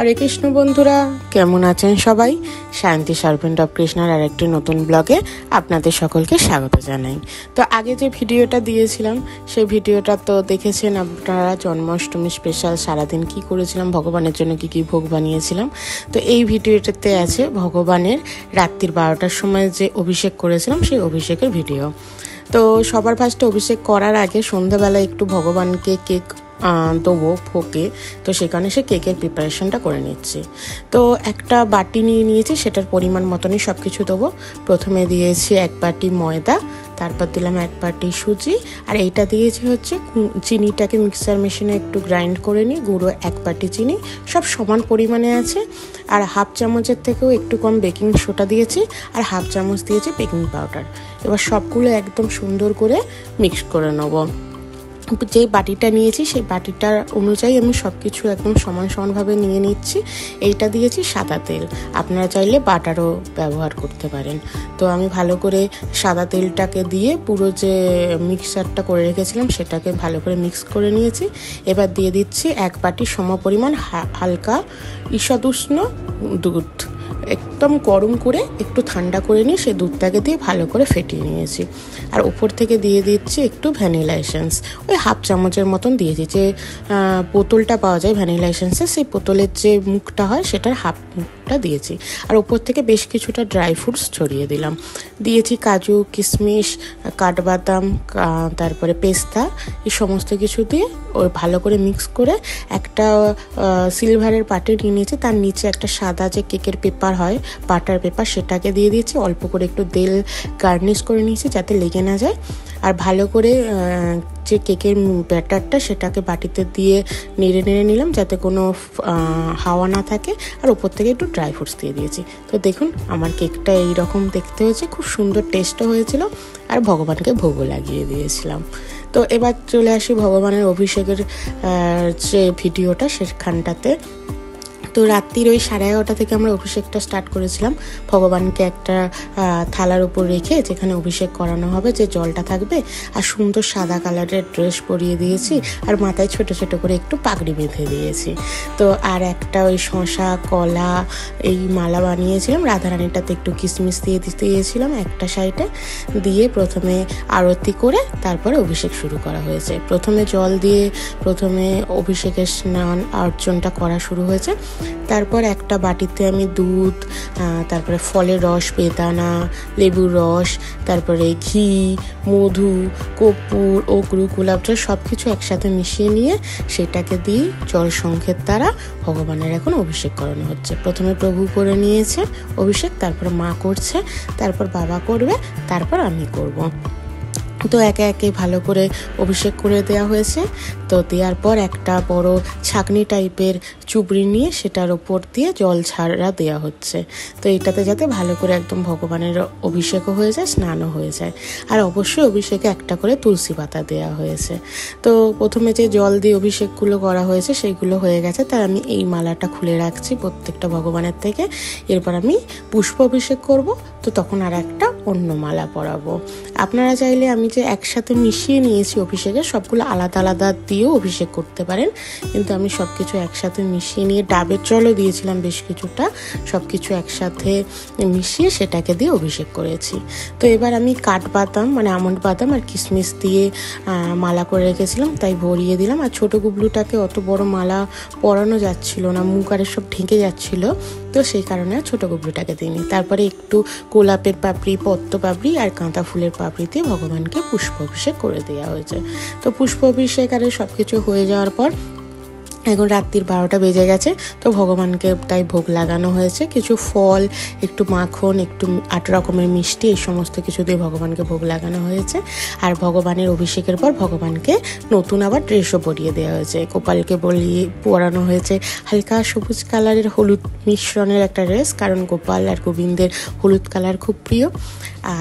হরে কৃষ্ণ বন্ধুরা, কেমন আছেন সবাই? শান্তি সার্ভেন্ট অফ কৃষ্ণার আরেকটি নতুন ব্লগে আপনাদের সকলকে স্বাগত জানাই। তো আগে যে ভিডিওটা দিয়েছিলাম সেই ভিডিওটা তো দেখেছেন আপনারা, জন্মাষ্টমী স্পেশাল সারাদিন কি করেছিলাম, ভগবানের জন্য কি কি ভোগ বানিয়েছিলাম। তো এই ভিডিওটাতে আছে ভগবানের রাত্রির 12টার সময় যে অভিষেক করেছিলাম সেই অভিষেকের ভিডিও। তো সবার ফার্স্টে অভিষেক করার আগে সন্ধ্যাবেলা একটু ভগবানকে কেক দেবো ভোগে, তো সেখানে সে কেকের প্রিপারেশনটা করে নিচ্ছি। তো একটা বাটি নিয়ে নিয়েছি, সেটার পরিমাণ মতনই সব কিছু দেবো। প্রথমে দিয়েছি 1 বাটি ময়দা, তারপর দিলাম 1 বাটি সুজি, আর এইটা দিয়েছি হচ্ছে চিনিটাকে মিক্সার মেশিনে একটু গ্রাইন্ড করে নিই, গুঁড়ো 1 বাটি চিনি, সব সমান পরিমাণে আছে। আর হাফ চামচের থেকেও একটু কম বেকিং সোডা দিয়েছি, আর হাফ চামচ দিয়েছি বেকিং পাউডার। এবার সবগুলো একদম সুন্দর করে মিক্স করে নেবো। যে বাটিটা নিয়েছি সেই বাটিটার অনুযায়ী আমি সব কিছু একদম সমান সমানভাবে নিয়ে নিচ্ছি। এইটা দিয়েছি সাদা তেল, আপনারা চাইলে বাটারও ব্যবহার করতে পারেন। তো আমি ভালো করে সাদা তেলটাকে দিয়ে পুরো যে মিক্সারটা করে রেখেছিলাম সেটাকে ভালো করে মিক্স করে নিয়েছি। এবার দিয়ে দিচ্ছি 1 বাটি সমপরিমাণ হালকা ঈষৎ উষ্ণ দুধ, একদম গরম করে একটু ঠান্ডা করে নিয়ে সেই দুধটাকে দিয়ে ভালো করে ফেটিয়ে নিয়েছি। আর উপর থেকে দিয়ে দিচ্ছি একটু ভ্যানিলা এসেন্স, ওই হাফ চামচের মতন দিয়েছি। যে বোতলটা পাওয়া যায় ভ্যানিলা এসেন্সের, সেই বোতলের যে মুখটা হয় সেটার হাফ মুখটা দিয়েছি। আর উপর থেকে বেশ কিছুটা ড্রাই ফ্রুটস ছড়িয়ে দিলাম। দিয়েছি কাজু, কিশমিশ, কাঠবাদাম, তারপরে পেস্তা, এই সমস্ত কিছু দিয়ে ওই ভালো করে মিক্স করে একটা সিলভারের পাত্রে নিয়ে নিয়েছি। তার নিচে একটা সাদা যে কেকের পেপার হয়, বাটার পেপার, সেটাকে দিয়ে দিয়েছি। অল্প করে একটু তেল গার্নিশ করে নিয়েছি যাতে লেগে না যায়। আর ভালো করে যে কেকের ব্যাটারটা সেটাকে বাটিতে দিয়ে নেড়ে নেড়ে নিলাম যাতে কোনো হাওয়া না থাকে। আর ওপর থেকে একটু ড্রাই ফ্রুটস দিয়ে দিয়েছি। তো দেখুন আমার কেকটা এইরকম দেখতে হয়েছে, খুব সুন্দর টেস্টও হয়েছিল। আর ভগবানকে ভোগও লাগিয়ে দিয়েছিলাম। তো এবার চলে আসি ভগবানের অভিষেকের যে ভিডিওটা সেখানটাতে। তো রাত্রির ওই 11:30 থেকে আমরা অভিষেকটা স্টার্ট করেছিলাম। ভগবানকে একটা থালার উপর রেখে যেখানে অভিষেক করানো হবে, যে জলটা থাকবে, আর সুন্দর সাদা কালারের ড্রেস পরিয়ে দিয়েছি, আর মাথায় ছোট ছোট করে একটু পাগড়ি বেঁধে দিয়েছি। তো আর একটা ওই শসা, কলা, এই মালা বানিয়েছিলাম। রাধারানীটাতে একটু কিশমিশ দিয়ে দিয়েছিলাম একটা সাইডে, দিয়ে প্রথমে আরতি করে তারপরে অভিষেক শুরু করা হয়েছে। প্রথমে জল দিয়ে প্রথমে অভিষেকের স্নান অর্চনটা করা শুরু হয়েছে। তারপর একটা বাটিতে আমি দুধ, তারপরে ফলের রস, বেদানা, লেবুর রস, তারপরে ঘি, মধু, কর্পূর, অগ্রু, গোলাপ জল সব কিছু একসাথে মিশিয়ে নিয়ে সেটাকে দিয়ে জল সংখ্যের দ্বারা ভগবানের এখন অভিষেক করানো হচ্ছে। প্রথমে প্রভু করে নিয়েছে অভিষেক, তারপর মা করছে, তারপর বাবা করবে, তারপর আমি করব। তো একে একে ভালো করে অভিষেক করে দেওয়া হয়েছে। তো দেওয়ার পর একটা বড় ছাঁকনি টাইপের চুবড়ি নিয়ে সেটার ওপর দিয়ে জল ছাড়া দেওয়া হচ্ছে। তো এটাতে যাতে ভালো করে একদম ভগবানের অভিষেকও হয়ে যায়, স্নানও হয়ে যায়। আর অবশ্যই অভিষেকে একটা করে তুলসী পাতা দেওয়া হয়েছে। তো প্রথমে যে জল দিয়ে অভিষেকগুলো করা হয়েছে সেইগুলো হয়ে গেছে, তাই আমি এই মালাটা খুলে রাখছি প্রত্যেকটা ভগবানের থেকে। এরপর আমি পুষ্প অভিষেক করব, তো তখন আর একটা অন্য মালা পরাবো। আপনারা চাইলে আমি যে একসাথে মিশিয়ে নিয়েছি অভিষেকে, সবগুলো আলাদা আলাদা দিয়েও অভিষেক করতে পারেন, কিন্তু আমি সব কিছু একসাথে মিশিয়ে নিয়ে ডাবের জলও দিয়েছিলাম বেশ কিছুটা, সব কিছু একসাথে মিশিয়ে সেটাকে দিয়ে অভিষেক করেছি। তো এবার আমি কাঠবাদাম মানে আমন্ড বাদাম আর কিশমিশ দিয়ে মালা করে রেখেছিলাম, তাই ভরিয়ে দিলাম। আর ছোটো গুবলুটাকে অত বড় মালা পরানো যাচ্ছিল না, মুখ আরে সব ঢেকে যাচ্ছিল, তো সেই কারণে ছোটো গুবলুটাকে দিইনি। তারপরে একটু গোলাপের পাপড়ি, পদ্ম পাপড়ি আর গাঁদা ফুলের পাপড়ি দিয়ে ভগবানকে পুষ্প অভিষেক করে দেওয়া হয়েছে। তো পুষ্প অভিষেক আর সব কিছু হয়ে যাওয়ার পর এখন রাত্রির 12টা বেজে গেছে। তো ভগবানকে তাই ভোগ লাগানো হয়েছে। কিছু ফল, একটু মাখন, একটু 8 রকমের মিষ্টি, এই সমস্ত কিছু দিয়ে ভগবানকে ভোগ লাগানো হয়েছে। আর ভগবানের অভিষেকের পর ভগবানকে নতুন আবার ড্রেসও পরিয়ে দেওয়া হয়েছে। গোপালকে পরানো হয়েছে হালকা সবুজ কালারের হলুদ মিশ্রণের একটা ড্রেস, কারণ গোপাল আর গোবিন্দের হলুদ কালার খুব প্রিয়।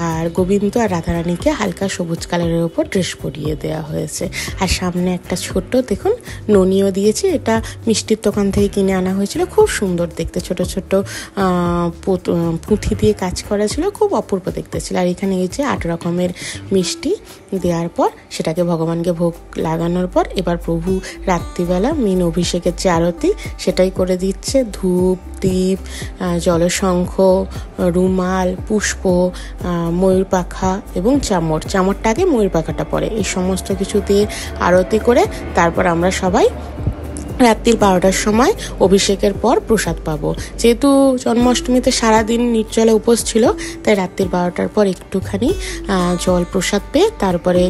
আর গোবিন্দ আর রাধারানীকে হালকা সবুজ কালারের ওপর ড্রেস পরিয়ে দেওয়া হয়েছে। আর সামনে একটা ছোট দেখুন ননিও দিয়েছি, এটা মিষ্টির দোকান থেকে কিনে আনা হয়েছিল, খুব সুন্দর দেখতে, ছোট ছোট পুঁথি দিয়ে কাজ করা ছিল, খুব অপূর্ব দেখতে ছিল। আর এখানে এই যে 8 রকমের মিষ্টি দেওয়ার পর সেটাকে ভগবানকে ভোগ লাগানোর পর এবার প্রভু রাত্রিবেলা মেন অভিষেকের যে আরতি সেটাই করে দিচ্ছে। ধূপ, দীপ, জলশঙ্খ, রুমাল, পুষ্প, ময়ূর পাখা এবং চামরটা আগে ময়ূর পাখাটা পরে, এই সমস্ত কিছু দিয়ে আরতি করে তারপর আমরা সবাই রাত্রির 12টার সময় অভিষেকের পর প্রসাদ পাবো। যেহেতু জন্মাষ্টমীতে সারাদিন নির্জলে উপোস ছিল, তাই রাত্রির 12টার পর একটুখানি জল প্রসাদ পেয়ে তারপরে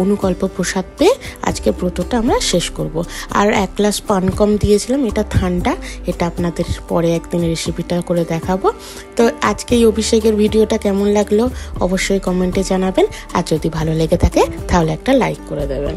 অনুকল্প প্রসাদ পেয়ে আজকে ব্রতটা আমরা শেষ করব। আর 1 গ্লাস পানকম দিয়েছিলাম, এটা ঠান্ডা, এটা আপনাদের পরে একদিন রেসিপিটা করে দেখাবো। তো আজকে এই অভিষেকের ভিডিওটা কেমন লাগলো অবশ্যই কমেন্টে জানাবেন, আর যদি ভালো লেগে থাকে তাহলে একটা লাইক করে দেবেন।